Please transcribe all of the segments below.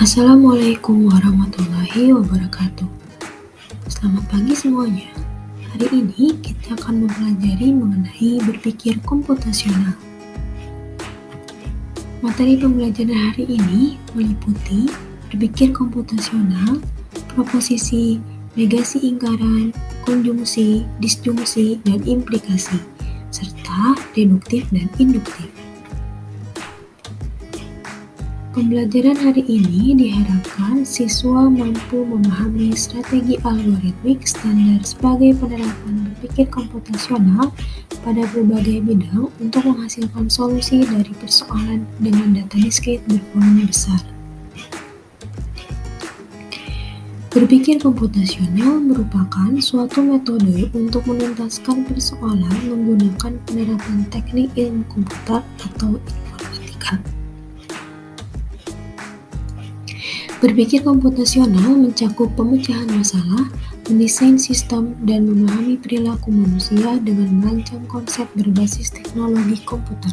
Assalamualaikum warahmatullahi wabarakatuh. Selamat pagi semuanya. Hari ini kita akan mempelajari mengenai berpikir komputasional. Materi pembelajaran hari ini meliputi berpikir komputasional, proposisi, negasi ingkaran, konjungsi, disjungsi, dan implikasi, serta deduktif dan induktif. Pembelajaran hari ini diharapkan siswa mampu memahami strategi algoritmik standar sebagai penerapan berpikir komputasional pada berbagai bidang untuk menghasilkan solusi dari persoalan dengan data diskret bervolume besar. Berpikir komputasional merupakan suatu metode untuk menuntaskan persoalan menggunakan penerapan teknik ilmu komputer atau informatika. Berpikir komputasional mencakup pemecahan masalah, mendesain sistem, dan memahami perilaku manusia dengan merancang konsep berbasis teknologi komputer.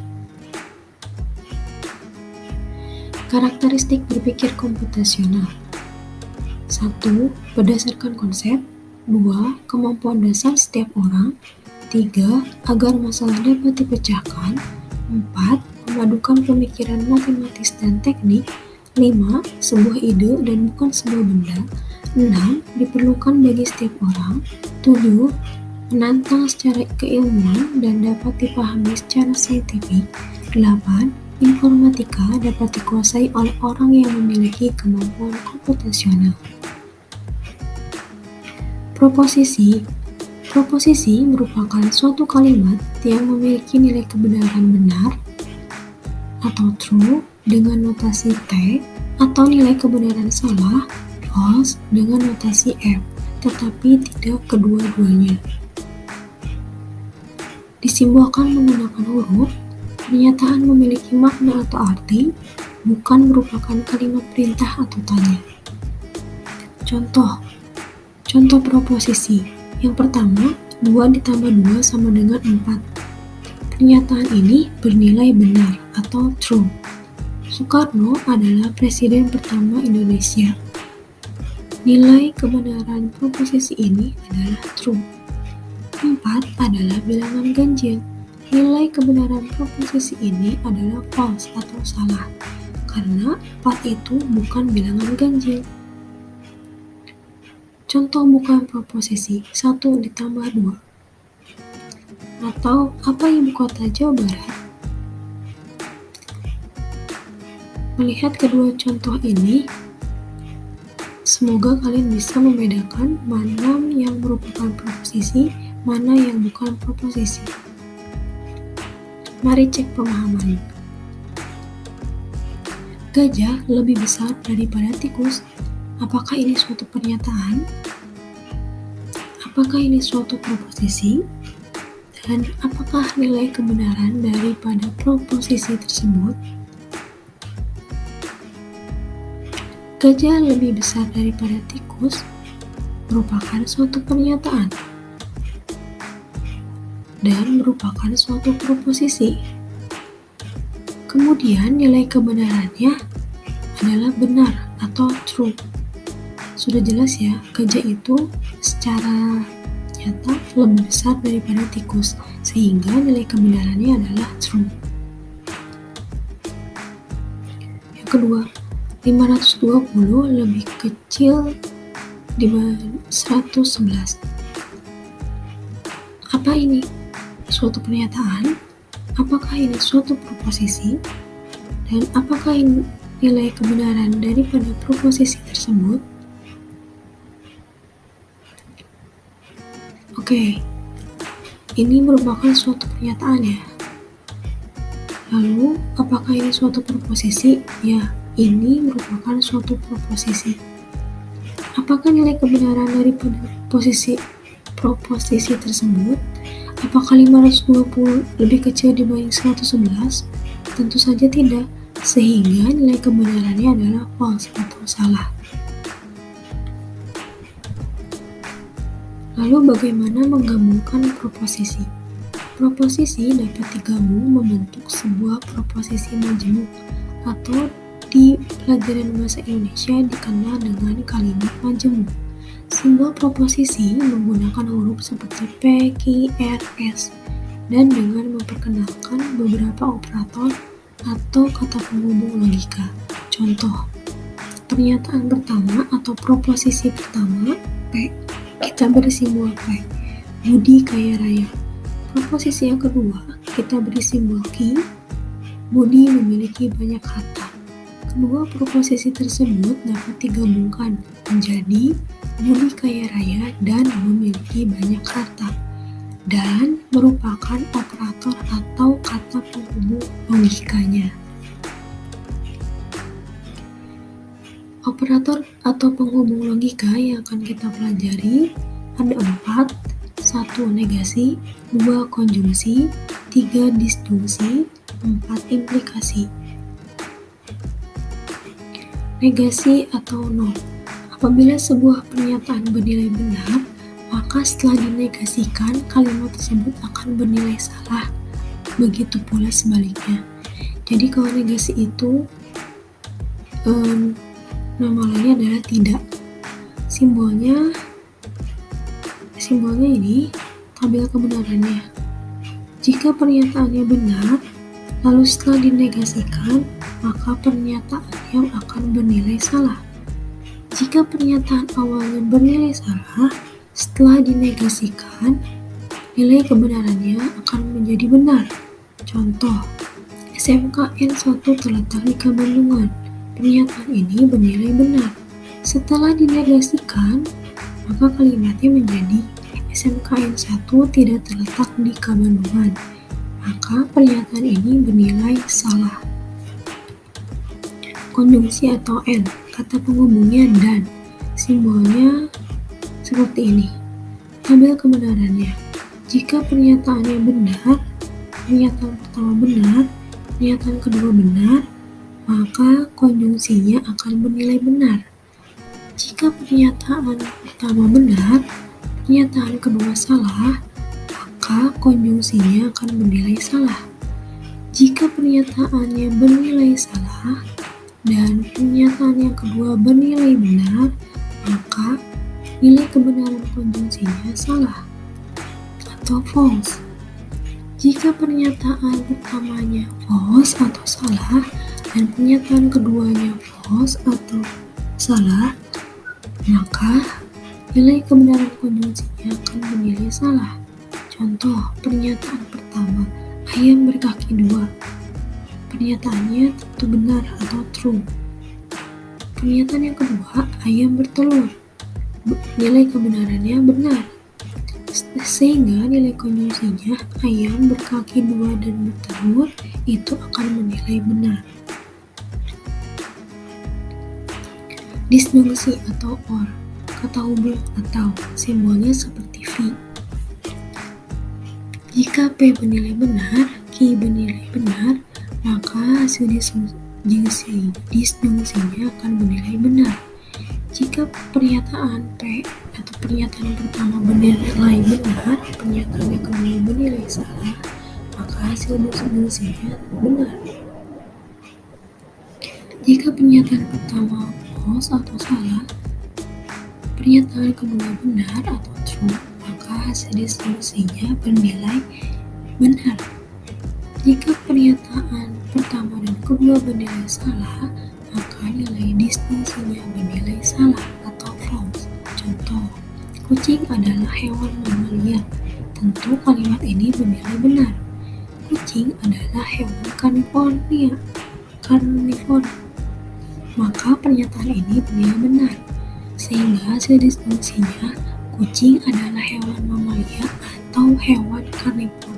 Karakteristik berpikir komputasional: 1. Berdasarkan konsep. 2. Kemampuan dasar setiap orang. 3. Agar masalah dapat dipecahkan. 4. Memadukan pemikiran matematis dan teknik. 5. Sebuah ide dan bukan sebuah benda. 6. Diperlukan bagi setiap orang. 7. Menantang secara keilmuan dan dapat dipahami secara saintifik. 8. Informatika dapat dikuasai oleh orang yang memiliki kemampuan komputasional. Proposisi. Proposisi merupakan suatu kalimat yang memiliki nilai kebenaran benar atau true dengan notasi T, atau nilai kebenaran salah, false, dengan notasi F, tetapi tidak kedua-duanya. Disimbolkan menggunakan huruf, pernyataan memiliki makna atau arti, bukan merupakan kalimat perintah atau tanya. Contoh proposisi. Yang pertama, 2 ditambah 2 sama dengan 4. Pernyataan ini bernilai benar atau true. Soekarno adalah presiden pertama Indonesia. Nilai kebenaran proposisi ini adalah true. 4 adalah bilangan ganjil. Nilai kebenaran proposisi ini adalah false atau salah, karena 4 itu bukan bilangan ganjil. Contoh bukan proposisi: 1 ditambah 2. Atau, apa ibu kota Jawa Barat? Melihat kedua contoh ini, semoga kalian bisa membedakan mana yang merupakan proposisi, mana yang bukan proposisi. Mari cek pemahaman. Gajah lebih besar daripada tikus. Apakah ini suatu pernyataan? Apakah ini suatu proposisi? Dan apakah nilai kebenaran daripada proposisi tersebut? Gajah lebih besar daripada tikus merupakan suatu pernyataan dan merupakan suatu proposisi. Kemudian nilai kebenarannya adalah benar atau true. Sudah jelas ya, gajah itu secara nyata lebih besar daripada tikus, sehingga nilai kebenarannya adalah true. Yang kedua, 520 lebih kecil dibanding 111. Apa ini? Suatu pernyataan? Apakah ini suatu proposisi? Dan apakah ini nilai kebenaran daripada proposisi tersebut? Oke, ini merupakan suatu pernyataan ya. Lalu, apakah ini suatu proposisi? Ya, ini merupakan suatu proposisi. Apakah nilai kebenaran daripada proposisi tersebut? Apakah 520 lebih kecil dibanding 111? Tentu saja tidak, sehingga nilai kebenarannya adalah false atau salah. Lalu bagaimana menggabungkan proposisi? Proposisi dapat digabung membentuk sebuah proposisi majemuk atau Di pelajaran bahasa Indonesia dikenal dengan kalimat majemuk. Simbol proposisi menggunakan huruf seperti P, Q, R, S, dan dengan memperkenalkan beberapa operator atau kata penghubung logika. Contoh, pernyataan pertama atau proposisi pertama, P, kita beri simbol P, Budi kaya raya. Proposisi yang kedua, kita beri simbol Q, Budi memiliki banyak harta. Kedua proposisi tersebut dapat digabungkan menjadi Budi kaya raya dan memiliki banyak harta, dan merupakan operator atau kata penghubung logikanya. Operator atau penghubung logika yang akan kita pelajari ada 4. 1. Negasi, 2. Konjungsi, 3. Disjungsi, 4. Implikasi. Negasi atau nol. Apabila sebuah pernyataan bernilai benar, maka setelah dinegasikan, kalimat tersebut akan bernilai salah. Begitu pula sebaliknya. Jadi kalau negasi itu nama lainnya adalah tidak. Simbolnya ini tabel kebenarannya. Jika pernyataannya benar, lalu setelah dinegasikan, maka pernyataan yang akan bernilai salah. Jika pernyataan awalnya bernilai salah, setelah dinegasikan, nilai kebenarannya akan menjadi benar. Contoh, SMKN 1 terletak di Kabandungan. Pernyataan ini bernilai benar. Setelah dinegasikan, maka kalimatnya menjadi SMKN 1 tidak terletak di Kabandungan. Maka pernyataan ini bernilai salah. Konjungsi atau N, kata penghubungnya dan. Simbolnya seperti ini. Tabel kebenarannya. Jika pernyataannya benar, pernyataan pertama benar, pernyataan kedua benar, maka konjungsinya akan bernilai benar. Jika pernyataan pertama benar, pernyataan kedua salah, maka konjungsinya akan bernilai salah. Jika pernyataannya bernilai salah dan pernyataan yang kedua bernilai benar, maka nilai kebenaran konjungsinya salah atau false. Jika pernyataan pertamanya false atau salah dan pernyataan keduanya false atau salah, maka nilai kebenaran konjungsinya akan bernilai salah. Contoh, pernyataan pertama, ayam berkaki 2. Pernyataannya tentu benar atau true. Pernyataan yang kedua, ayam bertelur. Nilai kebenarannya benar. Sehingga nilai konjungsinya ayam berkaki 2 dan bertelur itu akan bernilai benar. Disjungsi atau or, kata hubung atau, simbolnya seperti V. Jika P bernilai benar, Q bernilai benar, maka hasil disjungsinya akan bernilai benar. Jika pernyataan P atau pernyataan pertama bernilai benar, pernyataan yang kedua bernilai salah, maka hasil disjungsinya benar. Jika pernyataan pertama false atau salah, pernyataan kedua benar atau true, maka hasil disjungsinya bernilai benar. Jika pernyataan pertama dan kedua bernilai salah, maka nilai disjungsinya bernilai salah atau false. Contoh, kucing adalah hewan mamalia. Tentu kalimat ini bernilai benar. Kucing adalah hewan karnivora. Maka pernyataan ini bernilai benar. Sehingga hasil disjungsinya kucing adalah hewan mamalia atau hewan karnivora.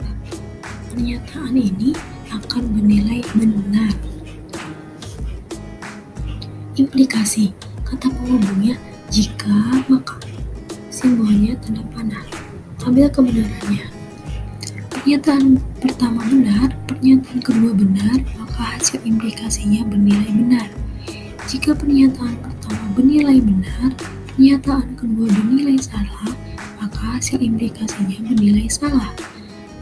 Pernyataan ini akan bernilai benar. Implikasi, kata penghubungnya jika maka. Simbolnya tanda panah. Tabel kebenarannya. Pernyataan pertama benar, pernyataan kedua benar, maka hasil implikasinya bernilai benar. Jika pernyataan pertama bernilai benar, pernyataan kedua bernilai salah, maka hasil implikasinya bernilai salah.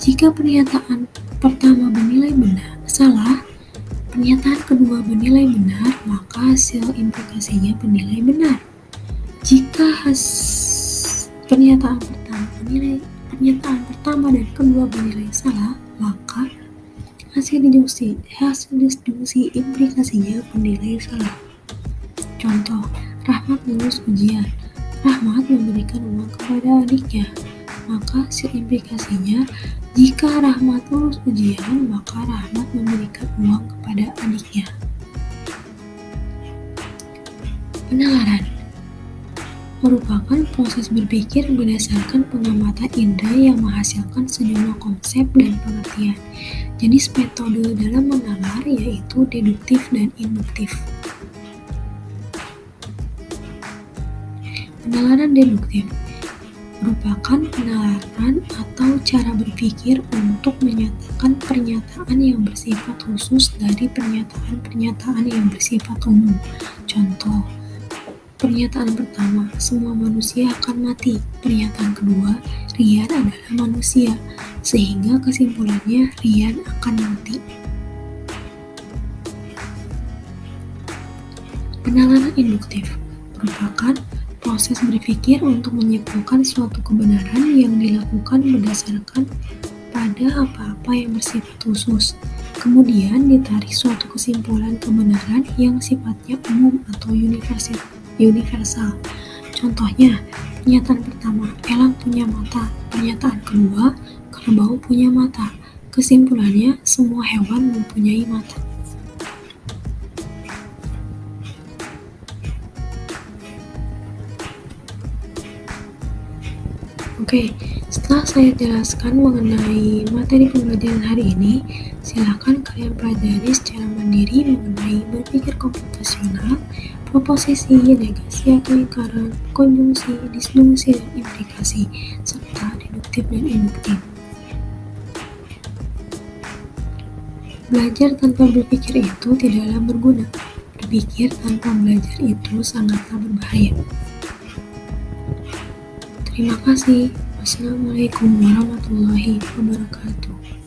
Jika pernyataan pertama bernilai benar, salah, pernyataan kedua bernilai benar, maka hasil implikasinya bernilai benar. Jika pernyataan pertama dan kedua bernilai salah, maka hasil deduksi implikasinya bernilai salah. Contoh, Rahmat lulus ujian. Rahmat memberikan uang kepada adiknya. Maka hasil implikasinya, jika Rahmat lulus ujian, maka Rahmat memberikan uang kepada adiknya. Penalaran merupakan proses berpikir berdasarkan pengamatan indera yang menghasilkan sejumlah konsep dan pengertian. Jenis metode dalam menalar yaitu deduktif dan induktif. Penalaran deduktif merupakan penalaran atau cara berpikir untuk menyatakan pernyataan yang bersifat khusus dari pernyataan-pernyataan yang bersifat umum. Contoh, pernyataan pertama, semua manusia akan mati. Pernyataan kedua, Rian adalah manusia, sehingga kesimpulannya Rian akan mati. Penalaran induktif merupakan proses berpikir untuk menyimpulkan suatu kebenaran yang dilakukan berdasarkan pada apa-apa yang bersifat khusus. Kemudian ditarik suatu kesimpulan kebenaran yang sifatnya umum atau universal. Contohnya, pernyataan pertama, elang punya mata. Pernyataan kedua, kerbau punya mata. Kesimpulannya, semua hewan mempunyai mata. Oke, setelah saya jelaskan mengenai materi pembelajaran hari ini, silakan kalian pelajari secara mandiri mengenai berpikir komputasional, proposisi, negasi atau lingkaran, konjungsi, disjungsi, dan implikasi, serta deduktif dan induktif. Belajar tanpa berpikir itu tidaklah berguna. Berpikir tanpa belajar itu sangatlah berbahaya. Terima kasih. Wassalamualaikum warahmatullahi wabarakatuh.